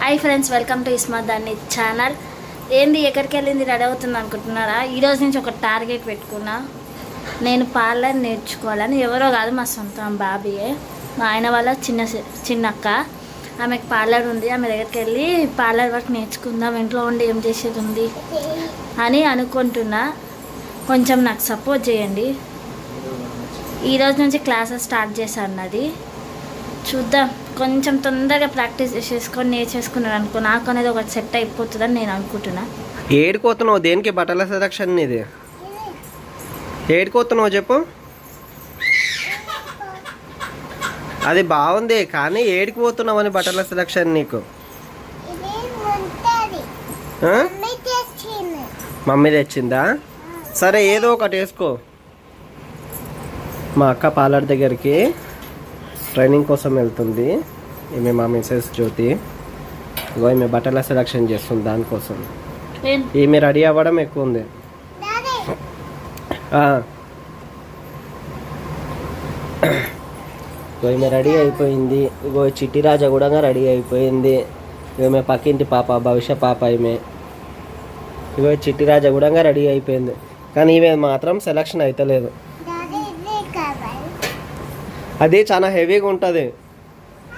Hi friends, welcome to iSmart దాన్ని channel. ఏంది ఎక్కడికి వెళ్ళింది రెడీ అవుతుంది అనుకుంటున్నారా? ఈరోజు నుంచి ఒక టార్గెట్ పెట్టుకున్నా. నేను పార్లర్ నేర్చుకోవాలని. ఎవరో కాదు, మా సొంత బాబీయే, మా ఆయన వాళ్ళ చిన్నక్క. ఆమెకు పార్లర్ ఉంది. ఆమె దగ్గరికి వెళ్ళి పార్లర్ వర్క్ నేర్చుకుందాం, ఇంట్లో ఉండి ఏం చేసేది ఉంది అని అనుకుంటున్నా. కొంచెం నాకు సపోర్ట్ చేయండి. ఈరోజు నుంచి క్లాసెస్ స్టార్ట్ చేశాను అన్నది. చూద్దాం, కొంచెం తొందరగా ప్రాక్టీస్ చేసుకొని నేర్చేసుకున్నాను అనుకో, నాకు అనేది ఒకటి సెట్ అయిపోతుందని నేను అనుకుంటున్నా. ఏడుకోతున్నావు దేనికి? బట్టల సెలక్షన్ ఇది ఏడుకోతున్నావు చెప్పు. అది బాగుంది కానీ ఏడికిపోతున్నావు అని బట్టల సెలక్షన్ నీకు మమ్మీ తెచ్చిందా? సరే ఏదో ఒకటి వేసుకో. మా అక్క పార్లర్ దగ్గరికి ట్రైనింగ్ కోసం వెళ్తుంది. ఈమె మా మిసెస్ జ్యోతి. ఇగో ఈమె బట్టల సెలక్షన్ చేస్తుంది. దానికోసం ఈమె రెడీ అవ్వడం ఎక్కువ ఉంది. ఇగో ఈమె రెడీ అయిపోయింది. ఇగో చిట్టి రాజా కూడా రెడీ అయిపోయింది. ఈమె పక్కింటి పాప, భవిష్య పాప ఈమె. ఇగో చిట్టి రాజా కూడా రెడీ అయిపోయింది. కానీ ఈమె మాత్రం సెలక్షన్ అవుతలేదు. అది చాలా హెవీగా ఉంటుంది.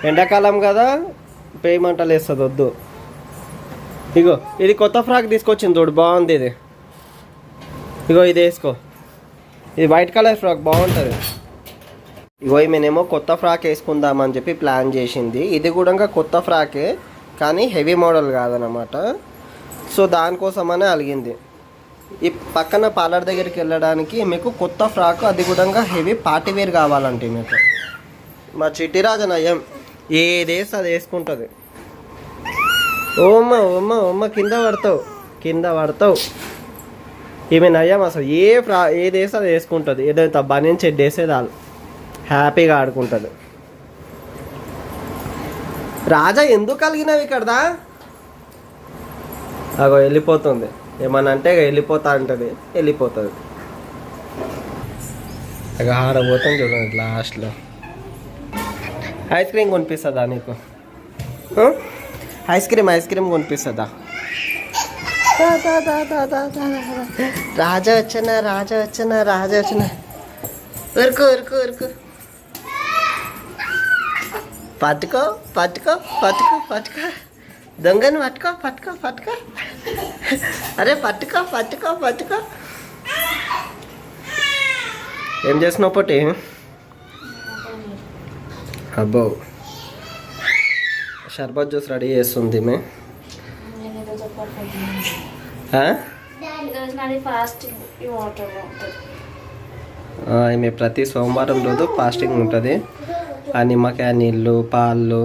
ఎండాకాలం కదా, పేయమంటలు వేస్తుంది, వద్దు. ఇగో ఇది కొత్త ఫ్రాక్ తీసుకొచ్చింది తోడు, బాగుంది ఇది. ఇగో ఇది వేసుకో, ఇది వైట్ కలర్ ఫ్రాక్ బాగుంటుంది. ఇగో ఈమెనేమో కొత్త ఫ్రాక్ వేసుకుందామని చెప్పి ప్లాన్ చేసింది. ఇది కూడా కొత్త ఫ్రాకే కానీ హెవీ మోడల్ కాదనమాట. సో దానికోసమనే అలిగింది. ఈ పక్కన పార్లర్ దగ్గరికి వెళ్ళడానికి మీకు కొత్త ఫ్రాక్, అది కూడా హెవీ పార్టీ వేర్ కావాలంటే మీకు. మా చిట్టి రాజనయ్యం ఏదేసి అది వేసుకుంటుంది. ఓమ్మ ఓమ్మ ఓమ్మ కింద పడతావు. ఈమె నయ్యం అసలు ఏదేసి అది వేసుకుంటుంది. ఏదైతే బనీన్ చెడ్డ వేసేది వాళ్ళు హ్యాపీగా ఆడుకుంటుంది. రాజా ఎందుకు కలిగినవి ఇక్కడదా? అగో వెళ్ళిపోతుంది. ఏమన్నా అంటే వెళ్ళిపోతా అంటది, వెళ్ళిపోతుంది. ఇక ఆడబోతాం చూడండి లాస్ట్లో. ఐస్ క్రీమ్ కొనిపిస్తుందా నీకు? Ice cream కొనిపిస్తుందా? రాజా వచ్చనా. ఉరుకు పట్టుకో. దొంగను పట్టుకో. అరే పట్టుకో. ఏం చేస్తున్నావు పొట్టి? అబ్బో, షర్బత్ జ్యూస్ రెడీ చేస్తుంది. ఈమె ప్రతి సోమవారం రోజు ఫాస్టింగ్ ఉంటుంది. ఆ నిమ్మకాయ నీళ్ళు, పాలు,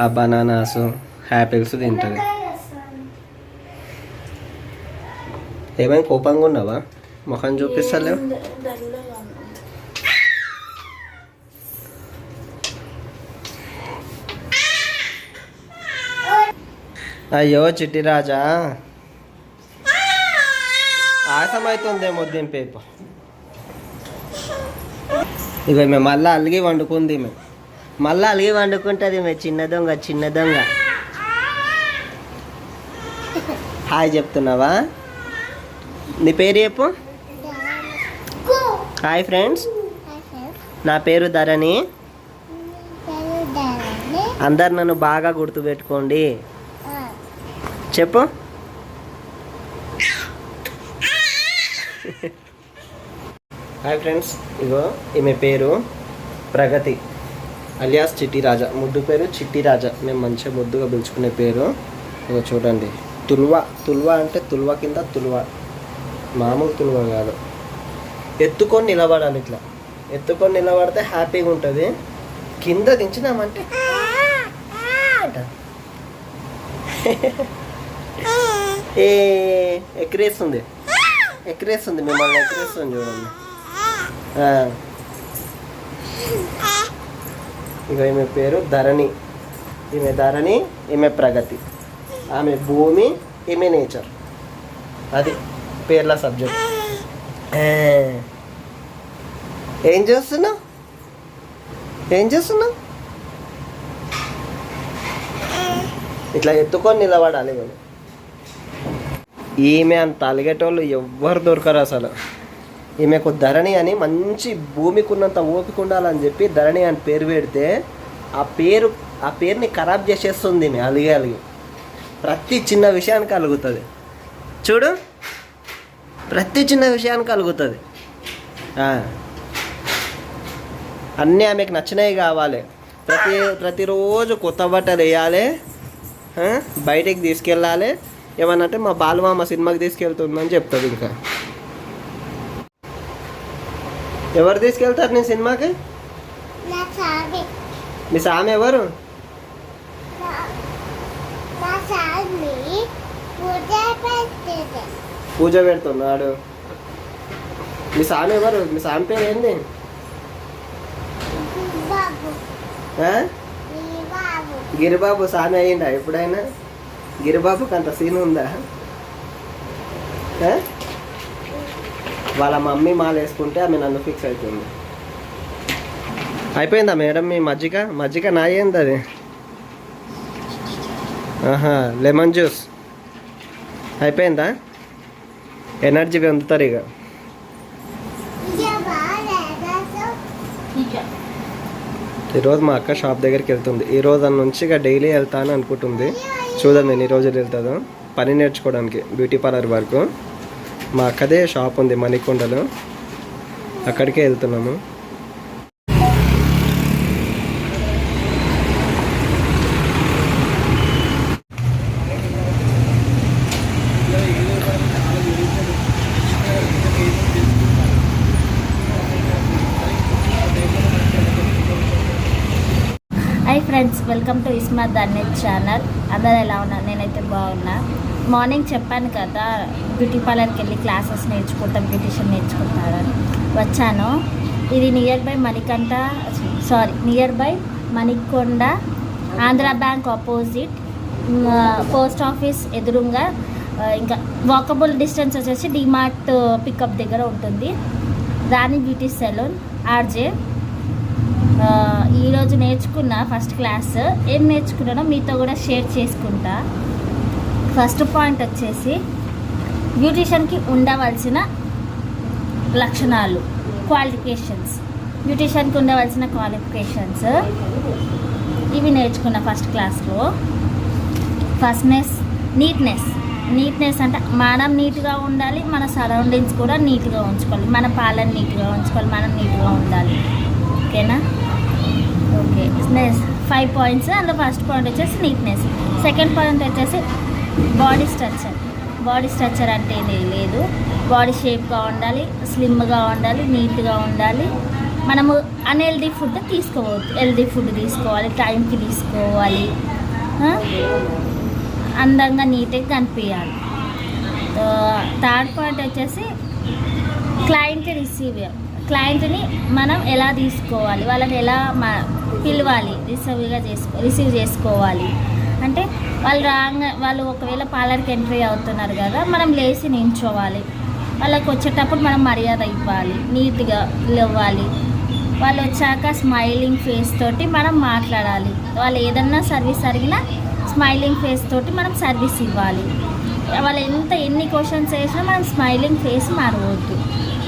ఆ బనానాసు, యాపిల్స్ తింటుంది. ఏమైనా కోపంగా ఉన్నావా? ముఖం చూపిస్తలేవు. అయ్యో చిట్టి రాజా, ఆసమైతుందేమో దింపేపు. ఇక మేము మళ్ళీ అలిగి వండుకుంది. మళ్ళీ అలిగి వండుకుంటుంది. మేము చిన్న దొంగ. హాయ్ చెప్తున్నావా? నీ పేరు చెప్పు. హాయ్ ఫ్రెండ్స్, నా పేరు ధరణి. అందరు నన్ను బాగా గుర్తుపెట్టుకోండి. చెప్పు. హాయ్ ఫ్రెండ్స్, ఇగో ఈమె పేరు ప్రగతి అలియాస్ చిట్టి రాజా. ముద్దు పేరు చిట్టి రాజా. మేము మంచిగా ముద్దుగా పిలుచుకునే పేరు. ఇగో చూడండి, తుల్వా అంటే తుల్వా కింద తుల్వా, మామూలు తుల్వా కాదు. ఎత్తుకొని నిలబడాలి. ఇట్లా ఎత్తుకొని నిలబడితే హ్యాపీగా ఉంటుంది. కింద దించినామంటే ఎక్కిరేస్తుంది మిమ్మల్ని ఎక్కిరేస్తుంది చూడండి. ఇక ఈమె పేరు ధరణి. ఈమె ప్రగతి. ఆమె భూమి, ఈమె నేచర్. అది పేర్ల సబ్జెక్ట్. ఏం చేస్తున్నావు? ఇట్లా ఎత్తుకొని నిలబడాలి మనం. ఈమె అంత అలిగేటోళ్ళు ఎవ్వరు దొరకరు అసలు. ఈమెకు ధరణి అని మంచి భూమికి ఉన్నంత ఓపిక ఉండాలని చెప్పి ధరణి అని పేరు పెడితే ఆ పేరుని ఖరాబ్ చేసేస్తుంది ఈమె అలిగి. ప్రతి చిన్న విషయానికి అలుగుతుంది చూడు, ప్రతి చిన్న విషయానికి అలుగుతుంది. అన్నీ ఆమెకు నచ్చినవి కావాలి. ప్రతిరోజు కొత్త బట్టలు వేయాలి, బయటికి తీసుకెళ్ళాలి. ఏమన్నంటే మా బాలమామ సినిమాకి తీసుకెళ్తుందని చెప్తుంది. ఇంకా ఎవరు తీసుకెళ్తారు నీ సినిమాకి? మీ సామి ఎవరు? పూజ పెడుతున్నాడు. మీ సామి ఎవరు? మీ సామి పేరు ఏంది? గిరిబాబు సామి అయ్యిందా ఎప్పుడైనా? గిరిబాబుకి అంత సీన్ ఉందా? వాళ్ళ మమ్మీ మాల వేసుకుంటే ఆమె నన్ను ఫిక్స్ అవుతుంది. అయిపోయిందా మేడం మీ మజ్జిగ నా ఏంది అది? లెమన్ జ్యూస్ అయిపోయిందా? ఎనర్జీ పొందుతారు ఇక. ఈరోజు మా అక్క షాప్ దగ్గరికి వెళ్తుంది. ఈ రోజు నుంచి ఇక డైలీ వెళ్తాను అనుకుంటుంది. చూద్దాం ఎన్ని రోజులు వెళ్తుందో. పని నేర్చుకోవడానికి బ్యూటీ పార్లర్ వరకు. మా అక్కదే షాప్ ఉంది మణికొండలో, అక్కడికే వెళ్తున్నాము. Hi friends, welcome to Ismat Danez channel. అందరూ ఎలా ఉన్నారు? నేనైతే బాగున్నా. మార్నింగ్ చెప్పాను కదా బ్యూటీ పార్లర్కి వెళ్ళి క్లాసెస్ నేర్చుకుంటాం, బ్యూటిషియన్ నేర్చుకుంటారని వచ్చాను. ఇది near by Manikonda, Andhra bank opposite, post office ఎదురుగా. ఇంకా వాకబుల్ డిస్టెన్స్ వచ్చేసి డిమార్ట్ పికప్ దగ్గర ఉంటుంది. రాణి బ్యూటీ సెలూన్ ఆర్జే. ఈరోజు నేర్చుకున్న ఫస్ట్ క్లాస్ ఏం నేర్చుకున్నానో మీతో కూడా షేర్ చేసుకుంటా. ఫస్ట్ పాయింట్ వచ్చేసి బ్యూటిషియన్కి ఉండవలసిన లక్షణాలు, క్వాలిఫికేషన్స్. బ్యూటిషియన్కి ఉండవలసిన క్వాలిఫికేషన్స్ ఇవి నేర్చుకున్న ఫస్ట్ క్లాస్లో. నీట్నెస్ అంటే మనం నీట్గా ఉండాలి, మన సరౌండింగ్స్ కూడా నీట్గా ఉంచుకోవాలి, మన పాలన నీట్గా ఉంచుకోవాలి, మనం నీట్గా ఉండాలి. ఓకేనా? ఓకే. 5 పాయింట్స్. అందులో ఫస్ట్ పాయింట్ వచ్చేసి నీట్నెస్. సెకండ్ పాయింట్ వచ్చేసి బాడీ స్ట్రక్చర్ అంటే ఏమీ లేదు. బాడీ షేప్గా ఉండాలి, స్లిమ్గా ఉండాలి, నీట్గా ఉండాలి. మనము అన్హెల్దీ ఫుడ్ తీసుకోవద్దు, హెల్దీ ఫుడ్ తీసుకోవాలి, టైంకి తీసుకోవాలి, అందంగా నీట్గా కనిపించాలి. థర్డ్ పాయింట్ వచ్చేసి క్లయింట్ని మనం ఎలా తీసుకోవాలి, వాళ్ళని ఎలా పిలవాలి, రిసీవ్ చేసుకోవాలి. అంటే వాళ్ళు ఒకవేళ పార్లర్కి ఎంట్రీ అవుతున్నారు కదా, మనం లేచి నించోవాలి. వాళ్ళకి వచ్చేటప్పుడు మనం మర్యాద ఇవ్వాలి, నీట్గా ఇవ్వాలి. వాళ్ళు వచ్చాక స్మైలింగ్ ఫేస్ తోటి మనం మాట్లాడాలి. వాళ్ళు ఏదన్నా సర్వీస్ అడిగినా స్మైలింగ్ ఫేస్ తోటి మనం సర్వీస్ ఇవ్వాలి. వాళ్ళు ఎన్ని క్వశ్చన్స్ వేసినా మనం స్మైలింగ్ ఫేస్ మారవద్దు.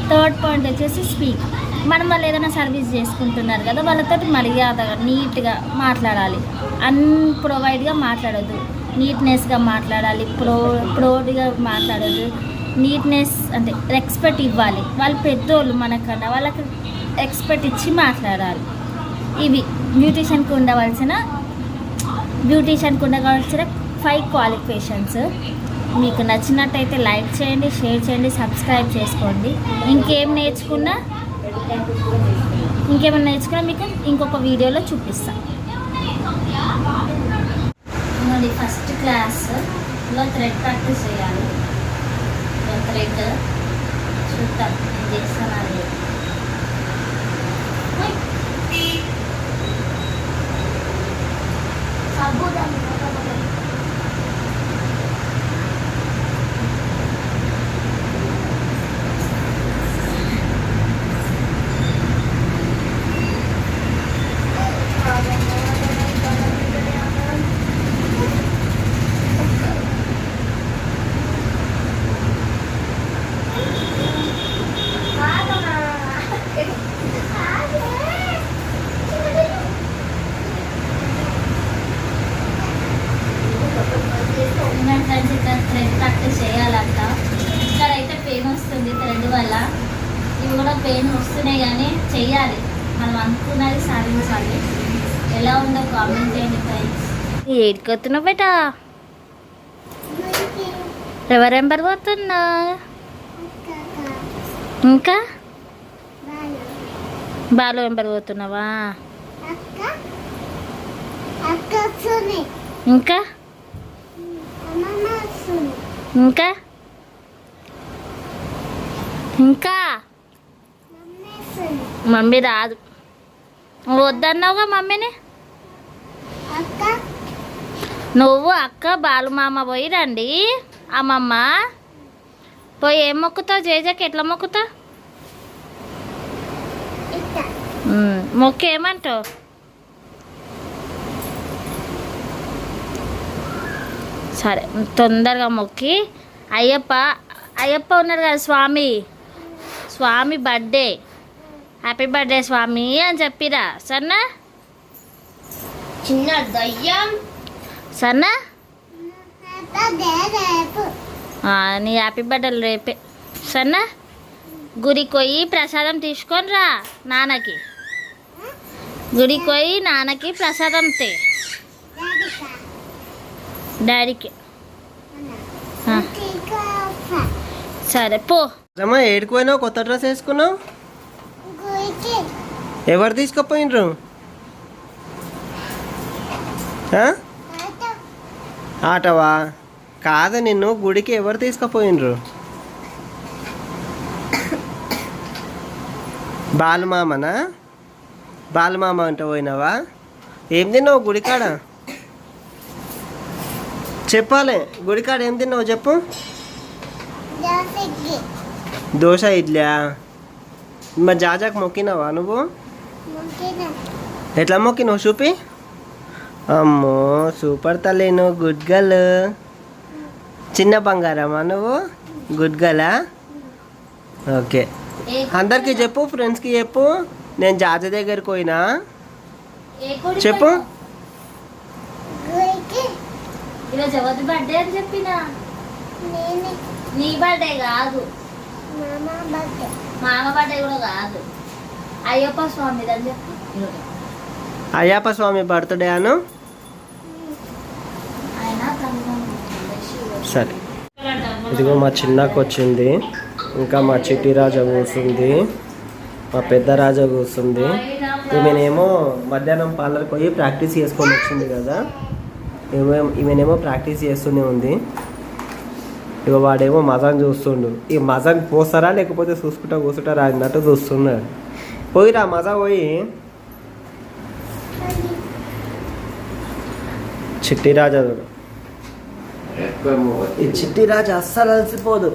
థర్డ్ పాయింట్ వచ్చేసి స్పీక్. మనం వాళ్ళు ఏదైనా సర్వీస్ చేసుకుంటున్నారు కదా, వాళ్ళతో మర్యాదగా నీట్గా మాట్లాడాలి. అన్ప్రొవైడ్గా మాట్లాడద్దు, నీట్నెస్గా మాట్లాడాలి, ప్రౌడ్గా మాట్లాడద్దు. నీట్నెస్ అంటే రెస్పెక్ట్ ఇవ్వాలి. వాళ్ళు పెద్దోళ్ళు మనకన్నా, వాళ్ళకి రెస్పెక్ట్ ఇచ్చి మాట్లాడాలి. ఇవి బ్యూటిషియన్కి ఉండవలసిన 5 క్వాలిఫికేషన్స్. మీకు నచ్చినట్టయితే లైక్ చేయండి, షేర్ చేయండి, సబ్స్క్రైబ్ చేసుకోండి. ఇంకేమైనా నేర్చుకున్నా మీకు ఇంకొక వీడియోలో చూపిస్తాను. ఫస్ట్ క్లాస్లో థ్రెడ్ ప్రాక్టీస్ చేయాలి. థ్రెడ్ చూద్దాం నేను చేస్తాను. అది థ్రెడ్ ప్రాక్టీస్ చేయాలంట. ఇక్కడైతే పెయిన్ వస్తుంది థ్రెడ్ వల్ల. ఇవి కూడా పెయిన్ వస్తున్నాయి కానీ చెయ్యాలి, మనం అనుకున్నది సాధించాలి. ఎలా ఉందో కామెంట్ చేయండి ఫ్రెండ్స్. ఏడుకొస్తున్నావు బేటా? ఎవరెంబర్ పోతున్నా? ఇంకా బాలు వెంబర్ పోతున్నావా? ఇంకా ఇంకా ఇంకా మమ్మీ రాదు. వద్దన్నావుగా మమ్మీని. నువ్వు అక్క బాలు మామ పోయి రండి. అమ్మమ్మ పోయి ఏం మొక్కుతావు? జేజకి ఎట్లా మొక్కుతావు? మొక్కు ఏమంటావు? సరే తొందరగా మొక్కి. అయ్యప్ప ఉన్నాడు కదా స్వామి బర్త్డే, హ్యాపీ బర్త్డే స్వామి అని చెప్పిరా. సరేనా చిన్న దయ్యం? సరేనా? నీ హ్యాపీ బర్త్డే రేపే. సరేనా? గుడికి పోయి ప్రసాదం తీసుకొని రా నాన్నకి. గుడికి పోయి నాన్నకి ప్రసాదం తే, డాడీకి. సరే పో. అమ్మా ఏడుకుపోయినావు? కొత్త డ్రెస్ వేసుకున్నావు? ఎవరు తీసుకుపోయినరు? ఆటవా? కాదు, నిన్ను గుడికి ఎవరు తీసుకుపోయినరు? బాలుమామనా? బాలుమామ అంటే పోయినావా? ఏం తిన్నావు గుడికాడ? చెప్పాలి. గుడికాడ ఏం తిన్నావు చెప్పు. దోశ ఇడ్లీ. మరి జాజాకు మొక్కినావా నువ్వు? ఎట్లా మొక్కినావు చూపి. అమ్మో సూపర్ తల్లి, నువ్వు గుడ్ గర్ల్. చిన్న బంగారమా నువ్వు? గుడ్ గర్లా? ఓకే. అందరికి చెప్పు, ఫ్రెండ్స్కి చెప్పు, నేను జాజ దగ్గరికి పోయినా చెప్పు. ఈరోజు ఎవరి బర్త్డే అని చెప్పినా? నీ బర్త్డే కాదు, మామ బర్త్డే కూడా కాదు, అయ్యప్ప స్వామి అని చెప్పు. అయ్యప్ప స్వామి బర్త్డే అను. సరే ఇదిగో మా చిన్నకు వచ్చింది, ఇంకా మా చిట్టి రాజా కూర్చుంది, మా పెద్ద రాజా కూర్చుంది. ఈమెనేమో మధ్యాహ్నం పార్లర్కి పోయి ప్రాక్టీస్ చేసుకొని వచ్చింది కదా, ఈమెనేమో ప్రాక్టీస్ చేస్తూనే ఉంది. ఇక వాడేమో మజాన్ చూస్తుండు. ఈ మజాన్ పోస్తారా లేకపోతే చూసుకుంటా కూర్చుంటారా అన్నట్టు చూస్తున్నాడు. పోయిరా మజా పోయి. చిట్టి రాజా చూడు, ఈ చిట్టి రాజా అస్సలు అలసిపోదు,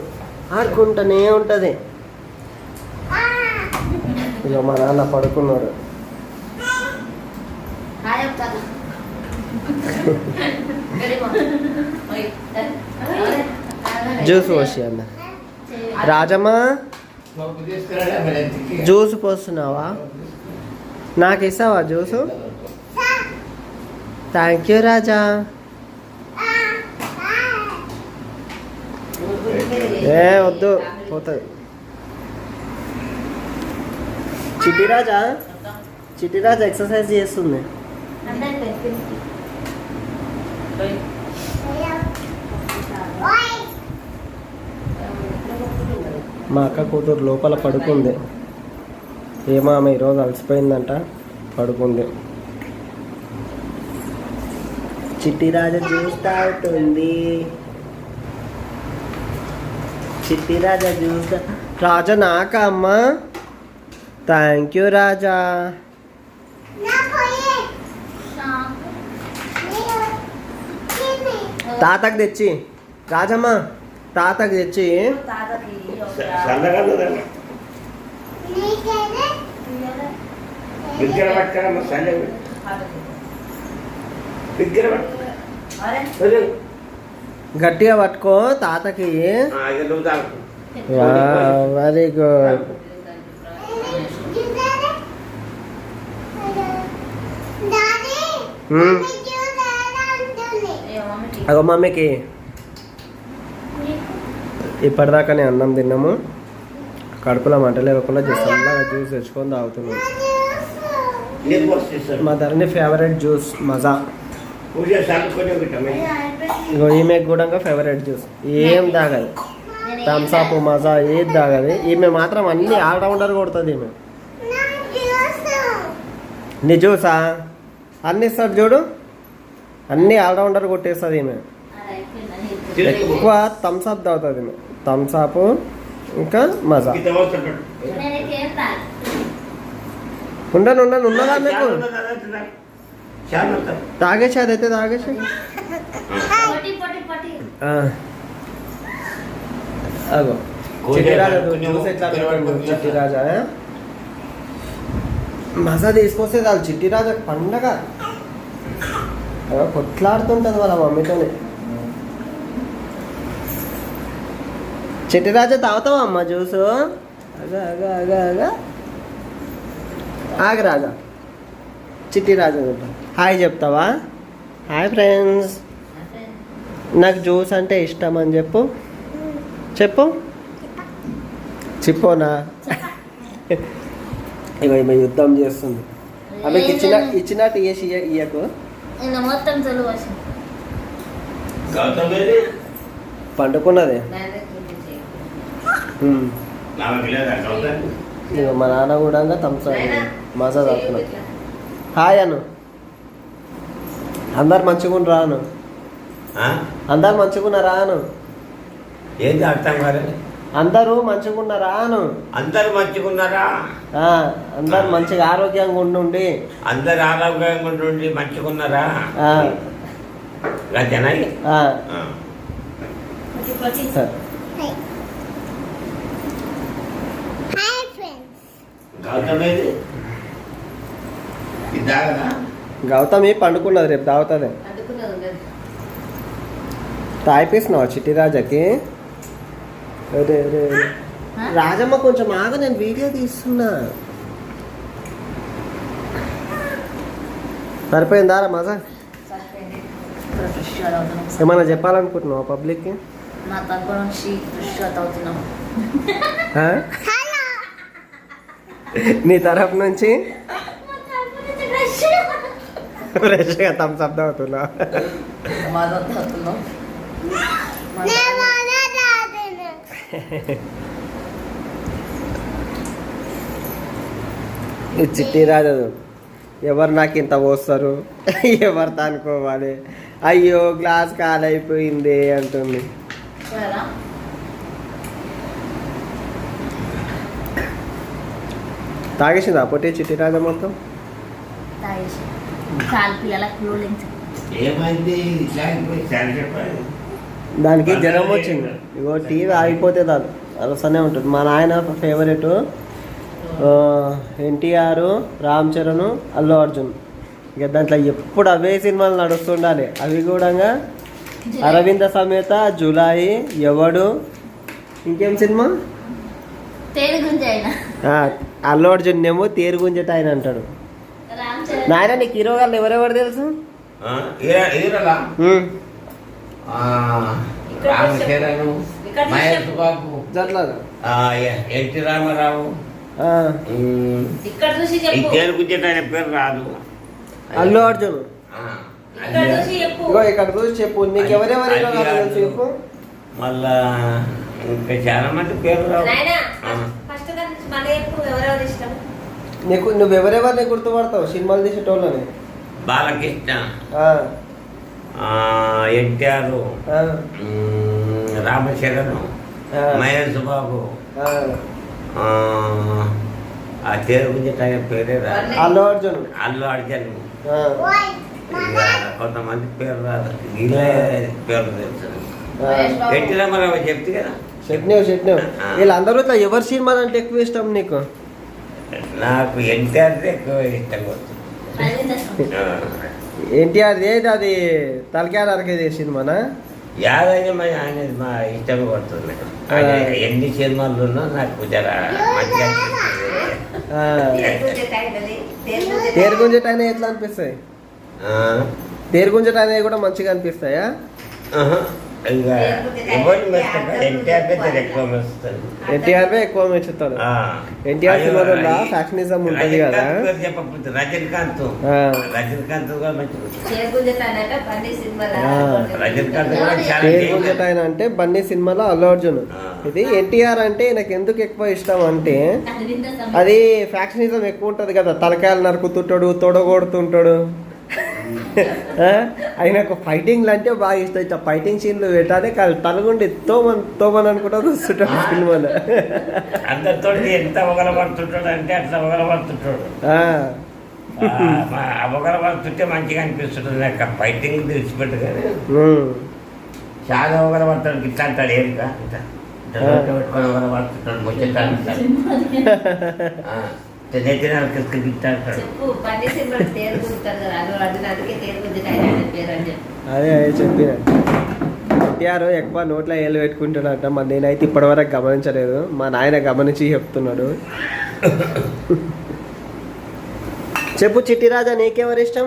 ఆడుకుంటూనే ఉంటుంది. ఇక మా నాన్న పడుకున్నాడు. జ్యూస్ పోసి అన్న. రాజమ్మ జ్యూస్ పోస్తున్నావా? నాకు ఇస్తావా జ్యూసు? థ్యాంక్ యూ రాజా. ఏ వద్దు పోతుంది. చిట్టి రాజా ఎక్సర్సైజ్ చేస్తుంది. మా అక్క కూతురు లోపల పడుకుంది. ఏమో ఆమె ఈరోజు అలసిపోయిందంట, పడుకుంది. చిట్టి రాజా జ్యూస్ తాగుతుంది. చిట్టి రాజా జ్యూస్. రాజా నాక అమ్మా? థ్యాంక్ యూ రాజా. తాతకు తెచ్చి, రాజమ్మ తాతకు తెచ్చి. గట్టిగా పట్టుకో తాతకి. Very good. అగో మమ్మీకి ఇప్పటిదాకానే అన్నం తిన్నాము, కడుపులో మంట లేకుండా చల్లగా జ్యూస్ తెచ్చుకొని తాగుతున్నాం. మా ధరణి ఫేవరెట్ జ్యూస్ మజా. ఇగో ఈమె కూడా ఫేవరెట్ జ్యూస్, ఏం తాగదు, థమ్స్అప్ మజా ఏది తాగదు. ఈమె మాత్రం అన్ని ఆల్రౌండర్ కొడుతుంది. ఈమె నీ జ్యూసా అన్ని ఇస్తాడు చూడు, అన్ని ఆల్రౌండర్ కొట్టేస్తుంది. ఈమె ఎక్కువ థమ్స్అప్ తాగుతుంది. ఈమె థమ్స్అప్ ఇంకా మజా. ఉండను ఉన్నదా మీకు? తాగేసి అదైతే తాగేసి. అగో చిట్టిరాజా జ్యూస్ ఎట్లా చిట్టిరాజా మజా తీసుకొస్తే చాలు. చిట్టిరాజా పండగ కొట్లాడుతుంటది వాళ్ళ మమ్మీతోనే. చిట్టిరాజా తాగుతావా అమ్మ జ్యూసు? అగా అగా అగా అగా ఆగ రాజా, చిట్టి రాజా హాయ్ చెప్తావా? హాయ్ ఫ్రెండ్స్, నాకు జ్యూస్ అంటే ఇష్టం అని చెప్పు. చెప్పు చెప్పోనా? ఇక ఈమె యుద్ధం చేస్తుంది. ఆమెకి ఇచ్చినట్టు వేసి ఇయ్యకు. పండుకున్నది. ఇక మా నాన్న కూడా థమ్స్అప్ మజా తాగుతున్నా. హాయ్ అను, అందరు మంచిగా రాను, అందరు మంచిగా రాను, ఏంటి అర్థం కాలేదు. అందరూ మంచిగా ఉన్నారా అను. అందరు మంచిగున్నారా? అందరు మంచిగా ఆరోగ్యంగా ఉండి. అందరు ఆరోగ్యంగా ఉండి మంచిగున్నారా? గతేనా? గౌతమి పండుకున్నది, రేపు తాగుతుంది. తాగిపిస్తున్నావా చిట్టి రాజాకి? రాజమ్మ కొంచెం ఆగ, నేను వీడియో తీస్తున్నా. సరిపోయిందా రా మజా? ఏమన్నా చెప్పాలనుకుంటున్నావా పబ్లిక్కి? నీ తరఫు నుంచి ఫ్రెష్గా థమ్స్అప్ తాగుతున్నా. చిట్టి రాజు ఎవరు నాకు ఇంత పోస్తారు, ఎవరు అనుకోవాలి, అయ్యో గ్లాస్ కాలైపోయింది అంటుంది. తాగేసిందా పొట్టి చిట్టి రాజా మొత్తం? దానికి జ్వరం వచ్చింది. ఇగో టీవీ ఆగిపోతే దాని అలసనే ఉంటుంది. మా నాయన ఫేవరెట్ ఎన్టీఆర్, రామ్ చరణ్, అల్లు అర్జున్. ఇక దాంట్లో ఎప్పుడు అవే సినిమాలు నడుస్తుండాలి. అవి కూడా అరవింద సమేత, జులాయి, ఎవడు, ఇంకేం సినిమా, అల్లు అర్జున్ ఏమో తేరుగుంజట ఆయన అంటాడు. నాయన నీకు హీరో గారు ఎవరెవరు తెలుసు? మహేష్ బాబు, ఎన్టీ రామారావు, ఆయన పేరు రాదు. అల్లు అర్జున్. ఇక్కడ చూసి చెప్పు, నీకు ఎవరెవరు హీరో గారు తెలుసు చెప్పు. మళ్ళా ఇంకా చాలా మంది పేరు రావు. నీకు నువ్వెవరెవరిని గుర్తుపడతావు సినిమాలు తీసేటోళ్ళని? బాలకృష్ణ, ఎన్టీఆర్, రామచరణ్, మహేష్ బాబు, ఆ పేరు గురించి ఆయన పేరే రాదు. అల్లు అర్జున్. కొంతమంది పేరు రాదు, ఇలా పేరు తెలుసు. ఎన్టీ రామారావు చెప్తే కదా. చెప్పినావు. వీళ్ళందరూ ఇట్లా ఎవరి సినిమాలు అంటే ఎక్కువ ఇష్టం నీకు? నాకు ఎన్టీఆర్ ఎక్కువ ఇష్టం. ఎన్టీఆర్ ఏది అది తలకాయ అరకేది సినిమానా? యాదైనా మరి ఆయన మా ఇష్టం పడుతుంది. ఎన్ని సినిమాలు ఉన్నా నాకు జర మంచిగా తేరుగుంజట ఎట్లా అనిపిస్తాయి? తేరుగుంజట అనేవి కూడా మంచిగా అనిపిస్తాయా? ఇక ఎవరిని మెచ్చుకుంటా ఎన్టీఆర్ అయితే ఎక్కువ మెచ్చుతారు. ఎన్టీఆర్ ఎక్కువ మెచ్చుతాడు. ఆ. ఎన్టీఆర్ సినిమాలో ఫ్యాక్షనిజం ఉంటది కదా. రజనీకాంత్ పేరు చెప్పకపోతే రజనీకాంత్ ఆ. రజనీకాంత్ కూడా మెచ్చుకుంటారు. ఆ. రజనీకాంత్ కూడా చాలా పేరు famous. గుంజటాయన అంటే బన్నీ సినిమాలో అల్లు అర్జున్. ఇది ఎన్టీఆర్ అంటే నాకు ఎందుకు ఎక్కువ ఇష్టం అంటే అది ఫ్యాక్షనిజం ఎక్కువ ఉంటది కదా. తలకాయలు నరుకుతుంటాడు, తొడగొడుతుంటాడు. ఆయనకు ఫైటింగ్లు అంటే బాగా ఇష్టం. ఇట్లా ఫైటింగ్ సీన్లు పెట్టాలి తలగుండి తోమని అనుకుంటా చూస్తుంటాడు సినిమాలో. అందరితో ఎంత ఒగలబడుతుంటాడు అంటే అట్లా ఒగలబడుతుంటాడు. ఒగలబడుతుంటే మంచిగా అనిపిస్తుంటుంది. నాకు ఫైటింగ్ తెలిసిపెట్టు కానీ చాలా ఒగలబడతాడు. ఇట్లా అంటాడు ఏమిటా ఇట్లా పెట్టుకొని ఒగలబడుతుంటాడు. ముచ్చటాడు అదే చెప్పిన ఎన్టీఆర్ ఎక్కువ నోట్లో ఏళ్ళు పెట్టుకుంటాడంట. మరి నేనైతే ఇప్పటివరకు గమనించలేదు. మా నాయన గమనించి చెప్తున్నాడు. చెప్పు చిట్టిరాజా, నీకెవరు ఇష్టం?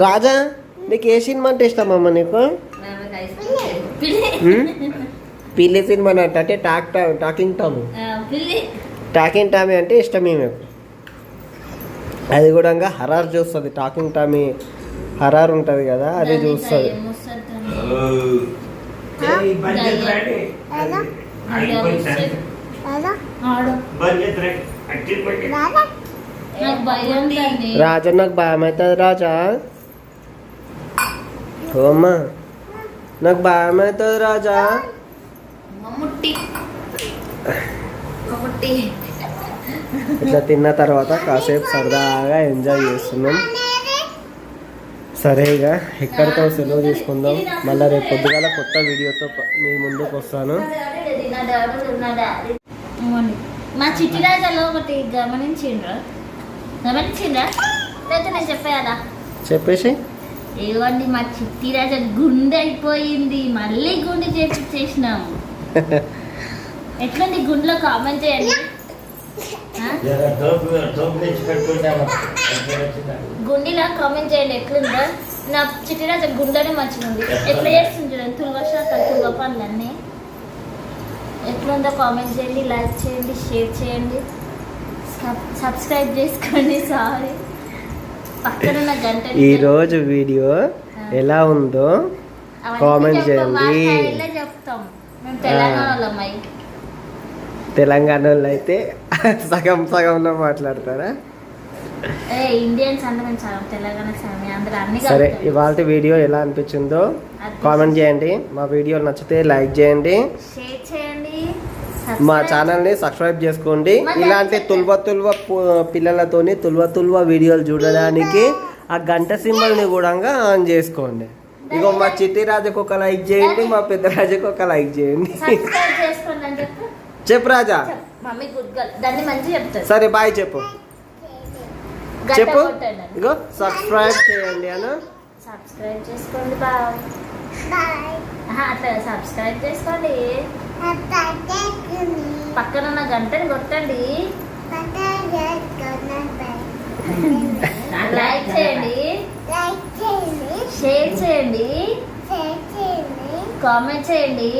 రాజా, నీకు ఏ సినిమా అంటే ఇష్టమమ్మా? నీకు పిల్లి సినిమా అంటే టాకింగ్ టామీ అంటే ఇష్టమే మీకు. అది కూడా హరార్ చూస్తుంది. టాకింగ్ టామీ హరార్ ఉంటుంది కదా, అది చూస్తుంది. రాజా నాకు భయం అవుతుంది. రాజా ఓ అమ్మా నాకు భయం అవుతుంది. రాజా ఇట్లా తిన్న తర్వాత కాసేపు సరదాగా ఎంజాయ్ చేస్తున్నాం. సరే ఇక ఇక్కడితో సెలవు తీసుకుందాం. మళ్ళీ రేపు పొద్దుగాల కొత్త వీడియోతో మీ ముందుకు వస్తాను. మా చిట్టిరాజాలో ఒకటి గమనించిండ్రా లేదా నేను చెప్పేయాలా? చెప్పేసి ఏవండి, మా చిట్టిరాజా గుండె అయిపోయింది. మళ్ళీ గుండె చేపించేసినాము. ఎట్లుంది గుండెలో కామెంట్ చేయండి. గుండెలా కామెంట్ చేయండి ఎట్లుందో. నా చిట్టిరాజా గుండెనే మంచిగా ఉంది. ఎట్లా చేస్తుంది తులగ పనులన్నీ ఎట్లుందో కామెంట్ చేయండి, లైక్ చేయండి, షేర్ చేయండి, సబ్స్క్రైబ్ చేసుకోండి. సారీ, పక్కన గంట. ఈరోజు వీడియో ఎలా ఉందో కామెంట్ చేయండి. చెప్తాం మేము తెలంగాణ తెలంగాణ వాళ్ళు అయితే సగంలో మాట్లాడతారా? ఇండియన్స్ అంటే మేము సగం తెలంగాణ అందరూ అన్ని. సరే, ఇవాళ వీడియో ఎలా అనిపించిందో కామెంట్ చేయండి. మా వీడియో నచ్చితే లైక్ చేయండి, షేర్ చేయండి, మా ఛానల్ని సబ్స్క్రైబ్ చేసుకోండి. ఇలాంటి తుల్వ పిల్లలతోని తుల్వ వీడియోలు చూడడానికి ఆ గంట సింబల్ని కూడా ఆన్ చేసుకోండి. ఇగో మా చిట్టి రాజుకు ఒక లైక్ చేయండి, మా పెద్ద రాజుకు ఒక లైక్ చేయండి. చెప్పు రాజా. సరే బాయ్ చెప్పు. ఇగో సబ్స్క్రైబ్ చేయండి అన్న. సబ్స్క్రైబ్ చేసుకోండి. బాయ్. అట్లా సబ్స్క్రైబ్ చేసుకోండి. పక్కన ఉన్న గంటని కొట్టండి. లైక్ చేయండి, షేర్ చేయండి, కామెంట్ చేయండి.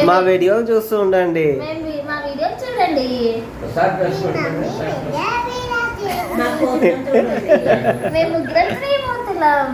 మా వీడియో చూస్తూ ఉండండి. మా వీడియో చూడండి. మేము ముగ్గురం ప్రేమవుతున్నాం.